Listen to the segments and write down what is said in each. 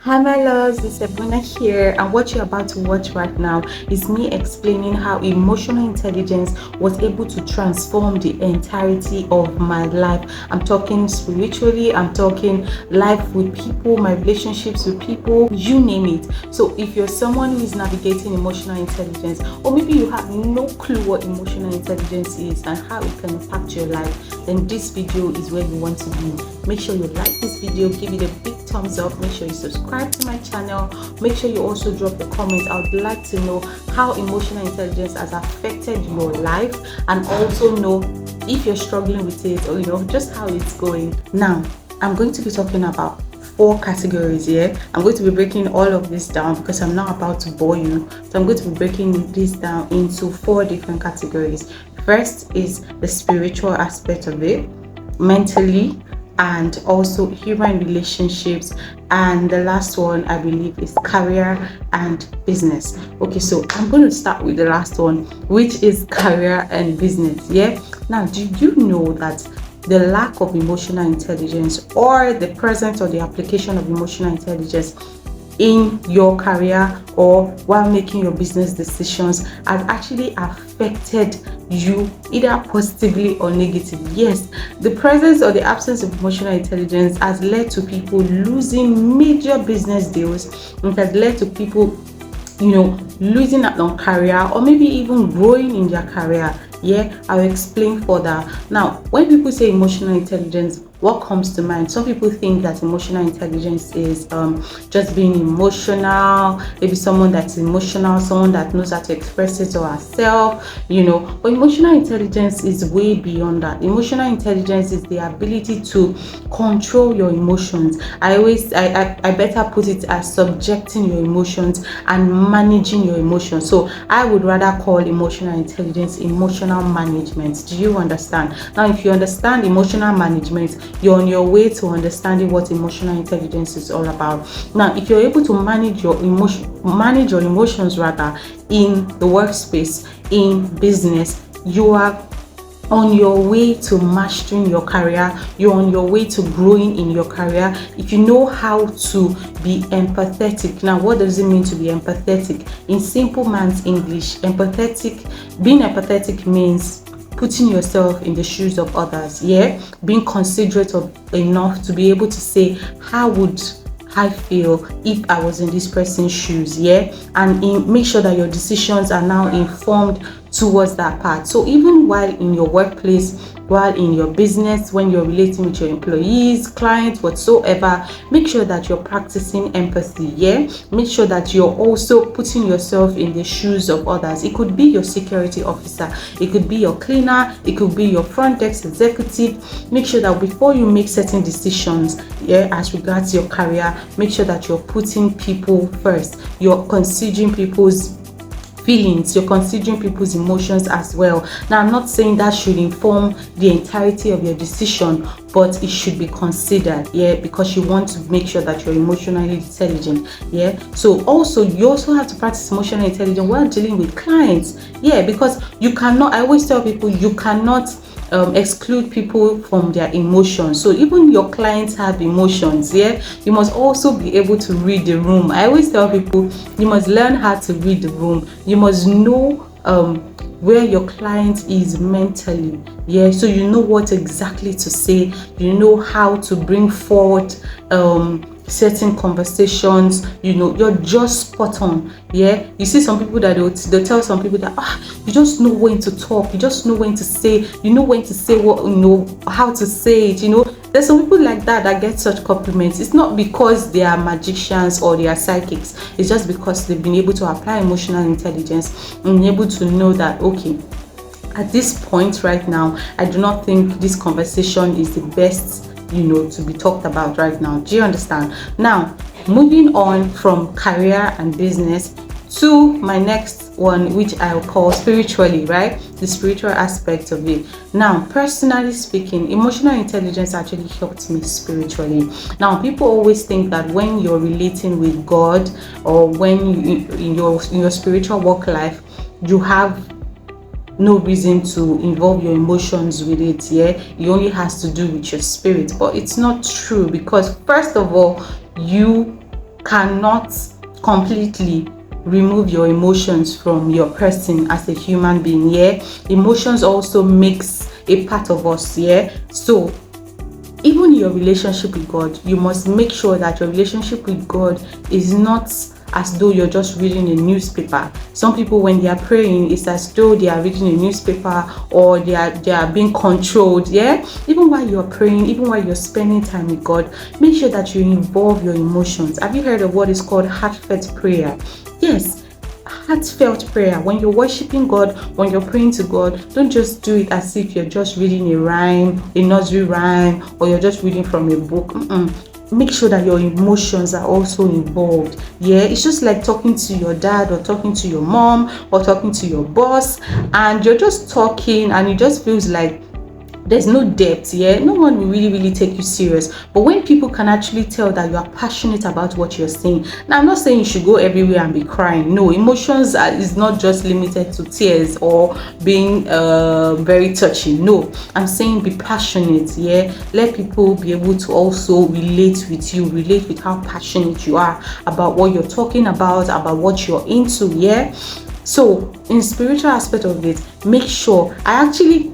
Hi my loves, it's Ebuna here, and what you're about to watch right now is me explaining how emotional intelligence was able to transform the entirety of my life. I'm talking spiritually, I'm talking life with people, my relationships with people, you name it. So if you're someone who is navigating emotional intelligence, or maybe you have no clue what emotional intelligence is and how it can impact your life, then this video is where you want to be. Make sure you like this video, give it a big thumbs up, make sure you subscribe to my channel, make sure you also drop a comment. I would like to know how emotional intelligence has affected your life, and also know if you're struggling with it, or just how it's going. Now I'm going to be talking about 4 categories here. I'm going to be breaking all of this down because I'm not about to bore you. So I'm going to be breaking this down into 4 different categories. First is the spiritual aspect of it, mentally, and also human relationships, and the last one I believe is career and business. Okay, so I'm going to start with the last one, which is career and business. Yeah, now do you know that the lack of emotional intelligence, or the presence or the application of emotional intelligence in your career or while making your business decisions, has actually affected you either positively or negatively? Yes, the presence or the absence of emotional intelligence has led to people losing major business deals. It has led to people losing out on career, or maybe even growing in their career. Yeah, I'll explain further. Now, when people say emotional intelligence, what comes to mind? Some people think that emotional intelligence is just being emotional, maybe someone that's emotional, someone that knows how to express it or herself, but emotional intelligence is way beyond that. Emotional intelligence is the ability to control your emotions. I better put it as subjecting your emotions and managing your emotions. So I would rather call emotional intelligence emotional management. Do you understand? Now, if you understand emotional management, you're on your way to understanding what emotional intelligence is all about. Now, if you're able to manage your emotions rather, in the workspace, in business, you are on your way to mastering your career, you're on your way to growing in your career. If you know how to be empathetic. Now, what does it mean to be empathetic? In simple man's English, being empathetic means putting yourself in the shoes of others. Yeah, being considerate of enough to be able to say, how would I feel if I was in this person's shoes? Yeah, and make sure that your decisions are now informed towards that part. So even while in your workplace, while in your business, when you're relating with your employees, clients, whatsoever, make sure that you're practicing empathy. Yeah, make sure that you're also putting yourself in the shoes of others. It could be your security officer, it could be your cleaner, it could be your front desk executive. Make sure that before you make certain decisions, yeah, as regards your career, make sure that you're putting people first. You're considering people's feelings, you're considering people's emotions as well. Now, I'm not saying that should inform the entirety of your decision, but it should be considered, yeah, because you want to make sure that you're emotionally intelligent. Yeah, so you also have to practice emotional intelligence while dealing with clients. Yeah, because I always tell people, you cannot exclude people from their emotions. So even your clients have emotions. Yeah, you must also be able to read the room. I always tell people, you must learn how to read the room. You must know where your client is mentally. Yeah, so you know what exactly to say, you know how to bring forward certain conversations. You're just spot on. Yeah, you see some people that they'll tell some people that you just know when to talk, you just know when to say, when to say what, how to say it. There's some people like that get such compliments. It's not because they are magicians or they are psychics, it's just because they've been able to apply emotional intelligence and be able to know that, okay, at this point right now, I do not think this conversation is the best to be talked about right now. Do you understand? Now, moving on from career and business to my next one, which I'll call spiritually, right? The spiritual aspect of it. Now, personally speaking, emotional intelligence actually helped me spiritually. Now, people always think that when you're relating with God, or when you in your spiritual work life, you have no reason to involve your emotions with it. Yeah, it only has to do with your spirit. But it's not true, because first of all, you cannot completely remove your emotions from your person as a human being. Yeah, emotions also makes a part of us. Yeah, so even your relationship with God, you must make sure that your relationship with God is not as though you're just reading a newspaper. Some people, when they are praying, it's as though they are reading a newspaper, or they are being controlled. Yeah, even while you're praying, even while you're spending time with God, make sure that you involve your emotions. Have you heard of what is called heartfelt prayer? Yes, heartfelt prayer. When you're worshiping God, when you're praying to God, don't just do it as if you're just reading a rhyme, a nursery rhyme, or you're just reading from a book. Make sure that your emotions are also involved. Yeah, it's just like talking to your dad, or talking to your mom, or talking to your boss, and you're just talking and it just feels like there's no depth. Yeah, no one will really take you serious. But when people can actually tell that you are passionate about what you're saying. Now, I'm not saying you should go everywhere and be crying. No, emotions is not just limited to tears or being very touchy. No, I'm saying be passionate. Yeah, let people be able to also relate with you, relate with how passionate you are about what you're talking about what you're into. Yeah, so in spiritual aspect of it, make sure I actually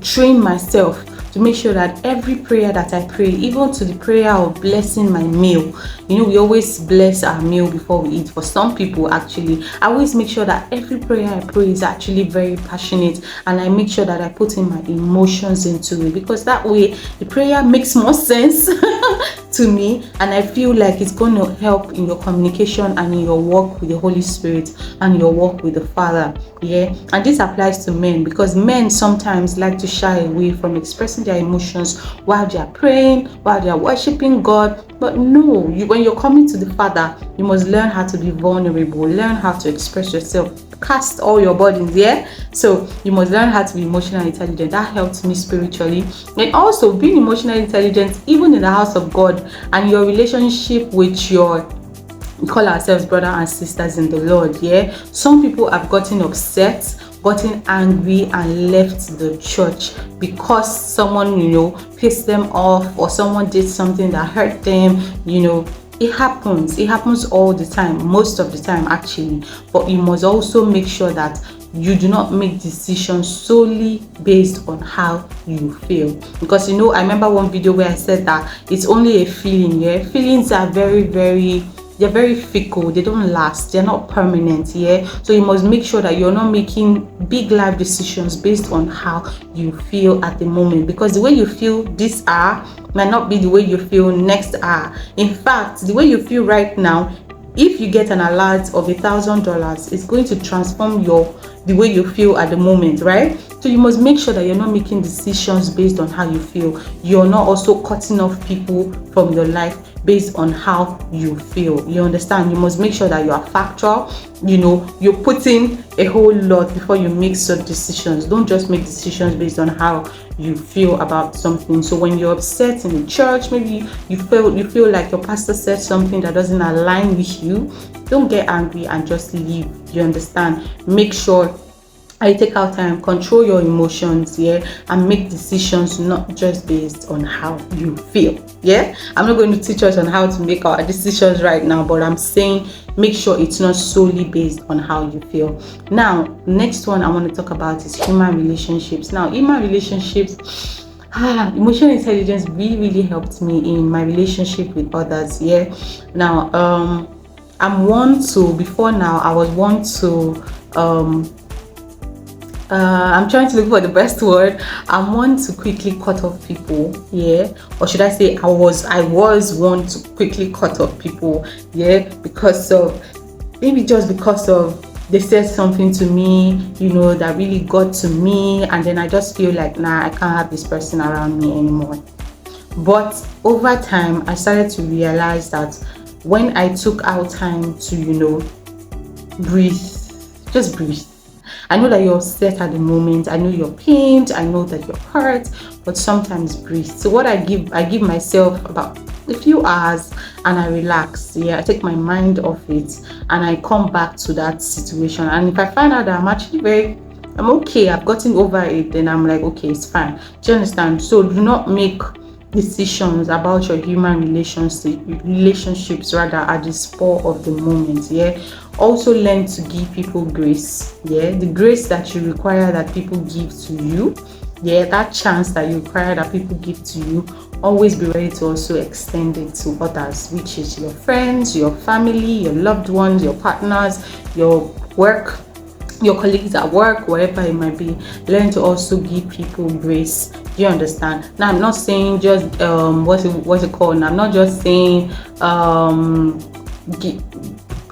train myself to make sure that every prayer that I pray, even to the prayer of blessing my meal, we always bless our meal before we eat. For some people, actually, I always make sure that every prayer I pray is actually very passionate, and I make sure that I put in my emotions into it, because that way the prayer makes more sense to me, and I feel like it's going to help in your communication and in your walk with the Holy Spirit and your walk with the Father. Yeah, and this applies to men, because men sometimes like to shy away from expressing their emotions while they are praying, while they are worshiping God. But no, when you're coming to the Father, you must learn how to be vulnerable, learn how to express yourself, cast all your burdens. Yeah, so you must learn how to be emotionally intelligent. That helps me spiritually. And also being emotionally intelligent, even in the house of God, and your relationship with we call ourselves brothers and sisters in the Lord. Yeah, some people have gotten upset, gotten angry, and left the church because someone pissed them off, or someone did something that hurt them. It happens all the time, most of the time actually. But you must also make sure that you do not make decisions solely based on how you feel, because I remember one video where I said that it's only a feeling. Yeah, feelings are they're very fickle, they don't last, they're not permanent. Yeah, so you must make sure that you're not making big life decisions based on how you feel at the moment, because the way you feel this hour might not be the way you feel next hour. In fact, the way you feel right now, if you get an alert of $1,000, it's going to transform the way you feel at the moment, right? So you must make sure that you're not making decisions based on how you feel. You're not also cutting off people from your life based on how you feel. You understand? You must make sure that you are factual. You're putting a whole lot before you make such decisions. Don't just make decisions based on how you feel about something. So when you're upset in the church, maybe you feel like your pastor said something that doesn't align with you, don't get angry and just leave. You understand? Make sure I take out time, control your emotions, yeah, and make decisions not just based on how you feel. Yeah, I'm not going to teach us on how to make our decisions right now, but I'm saying make sure it's not solely based on how you feel. Now, next one I want to talk about is human relationships. Now, human relationships, emotional intelligence really helped me in my relationship with others. Yeah, now before now I was one to I'm trying to look for the best word. I'm one to quickly cut off people, yeah, or should I say I was one to quickly cut off people, yeah, because of they said something to me, that really got to me, and then I just feel like, nah, I can't have this person around me anymore. But over time, I started to realize that when I took out time to, breathe, just breathe. I know that you're upset at the moment. I know you're pained. I know that you're hurt, but sometimes breathe. So what I give myself about a few hours, and I relax. Yeah, I take my mind off it, and I come back to that situation. And if I find out that I'm okay, I've gotten over it, then I'm like, okay, it's fine. Do you understand? So do not make decisions about your human relationships rather at the spur of the moment. Yeah. Also learn to give people grace. Yeah, the grace that you require that people give to you. Yeah, that chance that you require that people give to you, always be ready to also extend it to others, which is your friends, your family, your loved ones, your partners, your work, your colleagues at work, wherever it might be. Learn to also give people grace. Do you understand? Now, I'm not saying just what's it called? Now, I'm not just saying gi-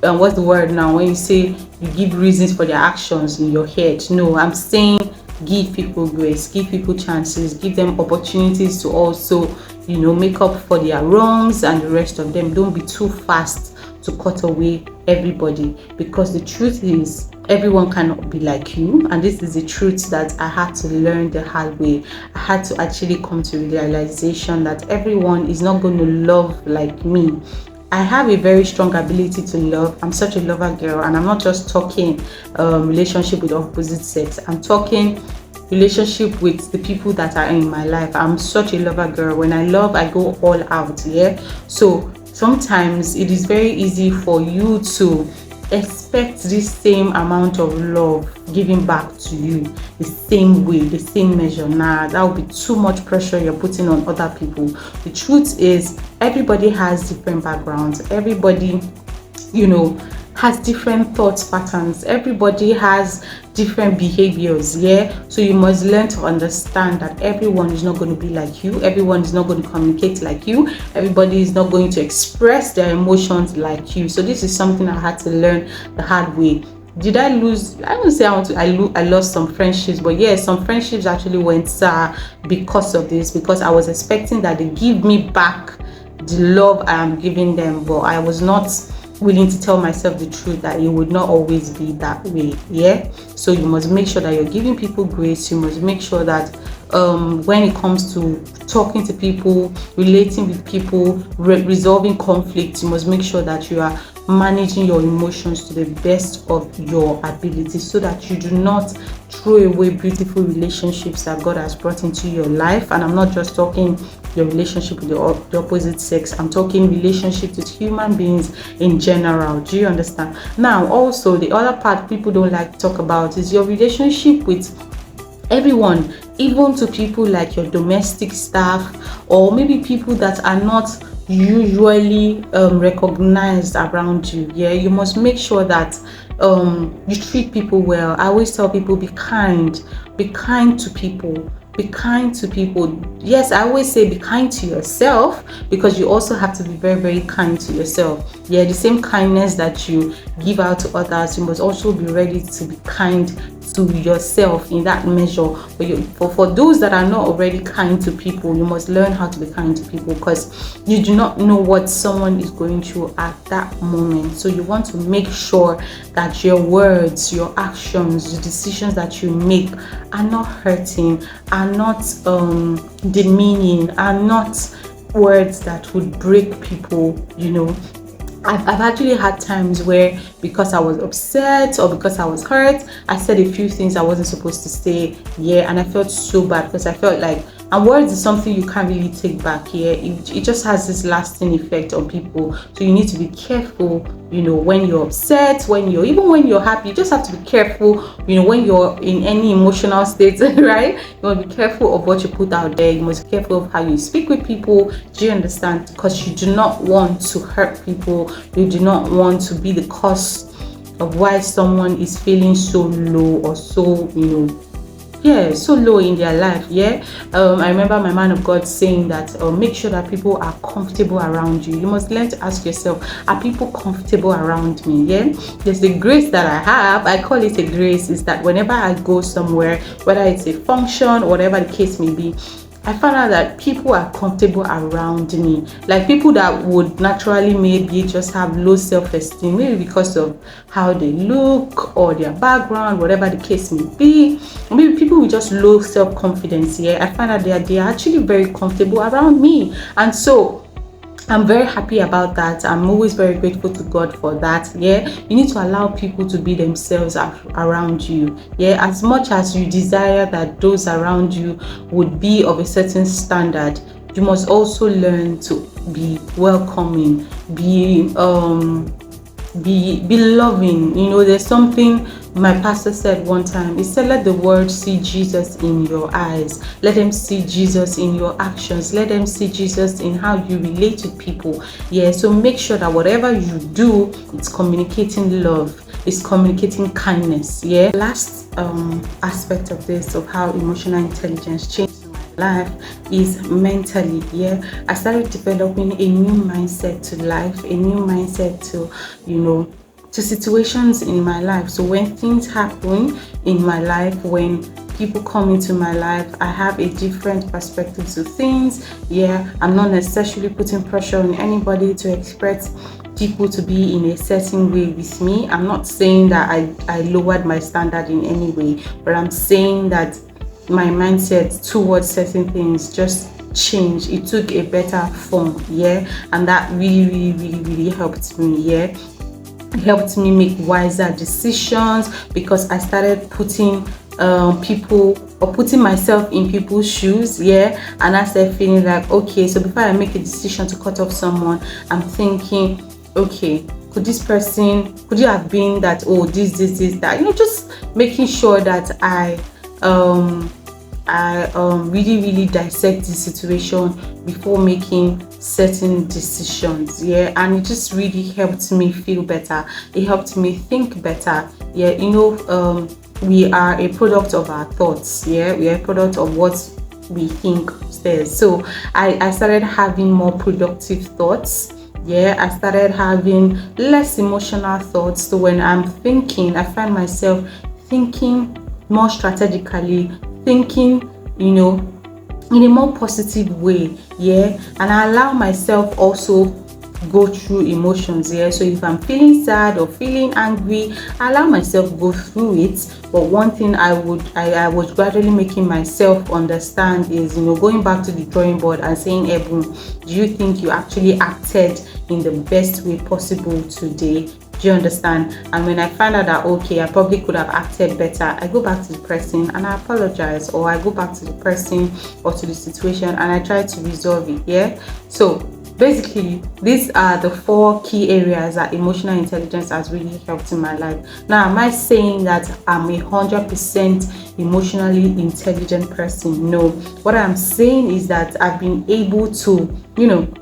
what's the word now? When you say you give reasons for their actions in your head, no, I'm saying give people grace, give people chances, give them opportunities to also, make up for their wrongs and the rest of them. Don't be too fast to cut away everybody, because the truth is everyone cannot be like you, and this is the truth that I had to learn the hard way. I had to actually come to the realization that everyone is not going to love like me. I have a very strong ability to love. I'm such a lover girl, and I'm not just talking relationship with opposite sex. I'm talking relationship with the people that are in my life. I'm such a lover girl. When I love, I go all out. Yeah. So sometimes it is very easy for you to expect this same amount of love giving back to you the same way, the same measure. Nah, that would be too much pressure you're putting on other people. The truth is, everybody has different backgrounds. Everybody, has different thought patterns. Everybody has different behaviors. Yeah. So you must learn to understand that everyone is not going to be like you. Everyone is not going to communicate like you. Everybody is not going to express their emotions like you. So this is something I had to learn the hard way. Did I lose? I won't say I lost some friendships, but yes, some friendships actually went sour because of this, because I was expecting that they give me back the love I am giving them, but I was not willing to tell myself the truth that it would not always be that way. Yeah. So you must make sure that you're giving people grace. You must make sure that when it comes to talking to people, relating with people, resolving conflicts, you must make sure that you are managing your emotions to the best of your ability, so that you do not throw away beautiful relationships that God has brought into your life. And I'm not just talking your relationship with the opposite sex, I'm talking relationships with human beings in general. Do you understand? Now, also, the other part people don't like to talk about is your relationship with everyone, even to people like your domestic staff, or maybe people that are not usually recognized around you. Yeah, you must make sure that you treat people well. I always tell people, be kind to people, be kind to people. Yes, I always say be kind to yourself, because you also have to be very, very kind to yourself. Yeah, the same kindness that you give out to others, you must also be ready to be kind to yourself in that measure. For those that are not already kind to people, you must learn how to be kind to people, because you do not know what someone is going through at that moment. So you want to make sure that your words, your actions, the decisions that you make are not hurting, are not demeaning, are not words that would break people. I've actually had times where, because I was upset or because I was hurt, I said a few things I wasn't supposed to say. Yeah, and I felt so bad, because I felt like, and words is something you can't really take back. Yeah, it just has this lasting effect on people. So you need to be careful, when you're upset, when you're happy. You just have to be careful, when you're in any emotional state, right? You must be careful of what you put out there. You must be careful of how you speak with people. Do you understand? Because you do not want to hurt people. You do not want to be the cause of why someone is feeling so low, or so, so low in their life. Yeah. I remember my man of God saying that make sure that people are comfortable around you. You must learn to ask yourself, are people comfortable around me? Yeah. There's the grace that I have. I call it a grace, is that whenever I go somewhere, whether it's a function or whatever the case may be, I found out that people are comfortable around me. Like people that would naturally maybe just have low self-esteem, maybe because of how they look or their background, whatever the case may be. Maybe people with just low self-confidence. Yeah, I find out they are actually very comfortable around me. And so I'm very happy about that. I'm always very grateful to God for that. Yeah, you need to allow people to be themselves around you. Yeah, as much as you desire that those around you would be of a certain standard, you must also learn to be welcoming, be loving. You know, there's something my pastor said one time. He said, let the world see Jesus in your eyes, let them see Jesus in your actions, let them see Jesus in how you relate to people. Yeah, so make sure that whatever you do, it's communicating love, it's communicating kindness. Yeah, last aspect of this, of how emotional intelligence changed life, is mentally. Yeah, I started developing a new mindset to life, a new mindset to, you know, to situations in my life. So when things happen in my life, when people come into my life, I have a different perspective to things. Yeah, I'm not necessarily putting pressure on anybody to expect people to be in a certain way with me. I'm not saying that I lowered my standard in any way, but I'm saying that my mindset towards certain things just changed. It took a better form. Yeah, and that really helped me. Yeah, it helped me make wiser decisions, because I started putting people, or putting myself in people's shoes. Yeah, and I started feeling like, okay, so before I make a decision to cut off someone, I'm thinking, okay, could this person, could you have been that, oh, this that, you know, just making sure that um really dissect the situation before making certain decisions. Yeah, and it just really helped me feel better, it helped me think better. Yeah, you know, we are a product of our thoughts. Yeah, we are a product of what we think upstairs. So I started having more productive thoughts. Yeah, I started having less emotional thoughts. So when I'm thinking, I find myself thinking more strategically, thinking, you know, in a more positive way. Yeah, and I allow myself also go through emotions. Yeah, so if I'm feeling sad or feeling angry, I allow myself go through it. But one thing I was gradually making myself understand is, you know, going back to the drawing board and saying, Ebun, do you think you actually acted in the best way possible today? Do you understand? And when I find out that, okay, I probably could have acted better, I go back to the person and I apologize, or I go back to the person or to the situation and I try to resolve it. Yeah, so basically these are the 4 key areas that emotional intelligence has really helped in my life. Now, am I saying that I'm 100% emotionally intelligent person? No. What I'm saying is that I've been able to, you know,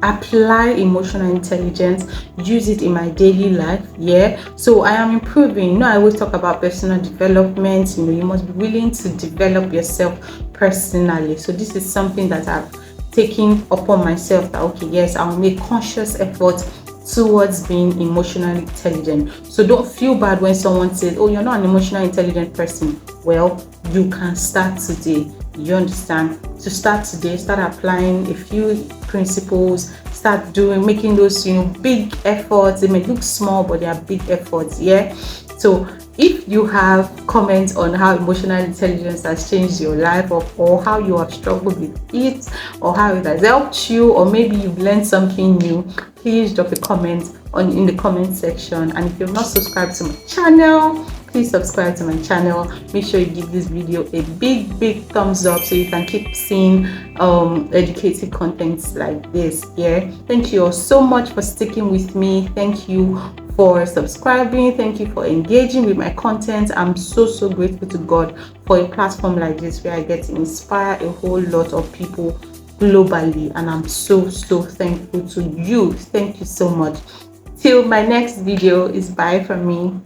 apply emotional intelligence, use it in my daily life. Yeah, so I am improving. You know, I always talk about personal development. You know, you must be willing to develop yourself personally. So this is something that I've taken upon myself, that okay, yes, I'll make conscious effort towards being emotionally intelligent. So don't feel bad when someone says, oh, you're not an emotional intelligent person. Well, you can start today. You understand? To start today, start applying a few principles, start making those, you know, big efforts. They may look small, but they are big efforts. Yeah, so if you have comments on how emotional intelligence has changed your life, or how you have struggled with it, or how it has helped you, or maybe you've learned something new, please drop a comment in the comment section. And if you've not subscribed to my channel, please subscribe to my channel. Make sure you give this video a big thumbs up so you can keep seeing educative contents like this. Yeah, thank you all so much for sticking with me. Thank you for subscribing. Thank you for engaging with my content. I'm so grateful to God for a platform like this where I get to inspire a whole lot of people globally, and I'm so thankful to you. Thank you so much. Till my next video, is bye from me.